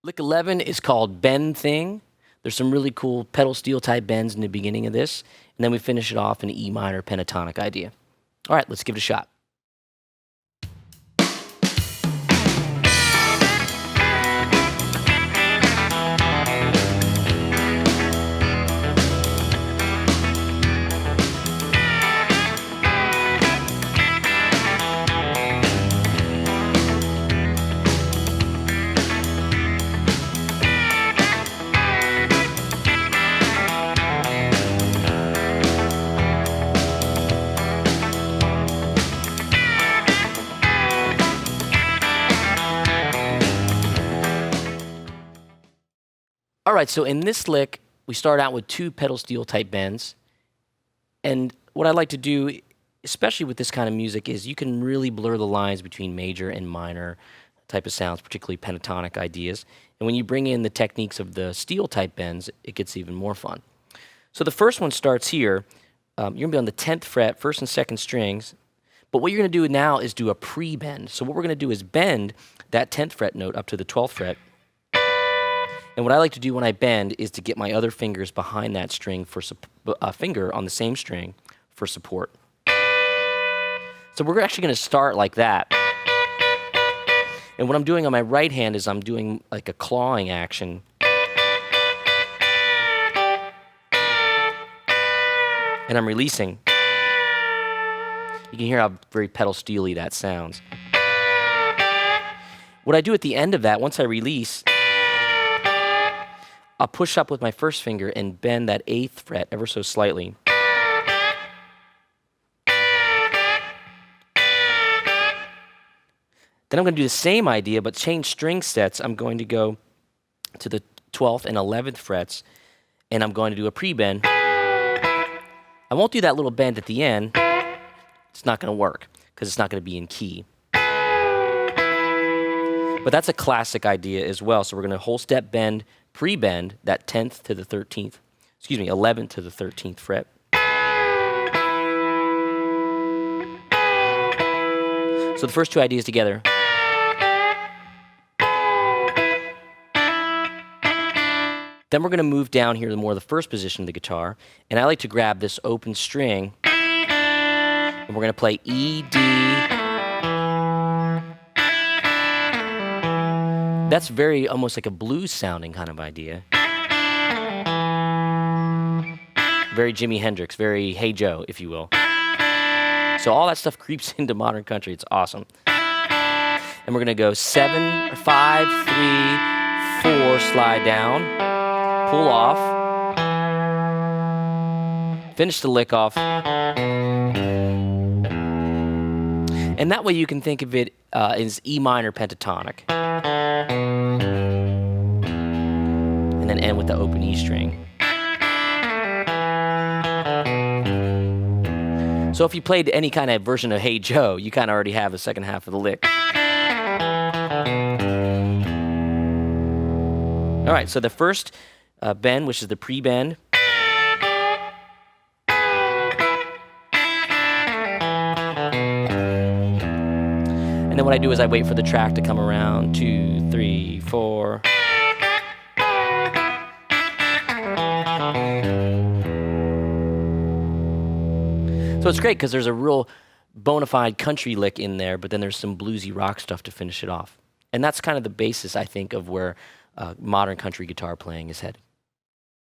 Lick 11 is called Bend Thing. There's some really cool pedal steel type bends in the beginning of this, and then we finish it off in an E minor pentatonic idea. All right, let's give it a shot. All right, so in this lick, we start out with 2 pedal steel type bends. And what I like to do, especially with this kind of music, is you can really blur the lines between major and minor type of sounds, particularly pentatonic ideas. And when you bring in the techniques of the steel type bends, it gets even more fun. So the first one starts here. You're going to be on the 10th fret, 1st and 2nd strings. But what you're going to do now is do a pre-bend. So what we're going to do is bend that 10th fret note up to the 12th fret. And what I like to do when I bend is to get my other fingers behind that string for a finger on the same string for support. So we're actually going to start like that. And what I'm doing on my right hand is I'm doing like a clawing action. And I'm releasing. You can hear how very pedal steely that sounds. What I do at the end of that, once I release, I'll push up with my first finger and bend that 8th fret ever so slightly. Then I'm going to do the same idea, but change string sets. I'm going to go to the 12th and 11th frets, and I'm going to do a pre-bend. I won't do that little bend at the end. It's not going to work, because it's not going to be in key. But that's a classic idea as well. So we're going to whole step bend, pre-bend, that 10th to the 13th, 11th to the 13th fret. So the first 2 ideas together. Then we're going to move down here to more the first position of the guitar, and I like to grab this open string, and we're going to play E, D. That's very almost like a blues sounding kind of idea. Very Jimi Hendrix, very Hey Joe, if you will. So all that stuff creeps into modern country. It's awesome. And we're going to go 7, 5, 3, 4, slide down, pull off, finish the lick off. And that way you can think of it as E minor pentatonic. And then end with the open E string. So if you played any kind of version of Hey Joe, you kind of already have the second half of the lick. All right, so the first bend, which is the pre-bend. And then what I do is I wait for the track to come around, 2, 3, 4. So it's great because there's a real bona fide country lick in there, but then there's some bluesy rock stuff to finish it off. And that's kind of the basis, I think, of where modern country guitar playing is headed.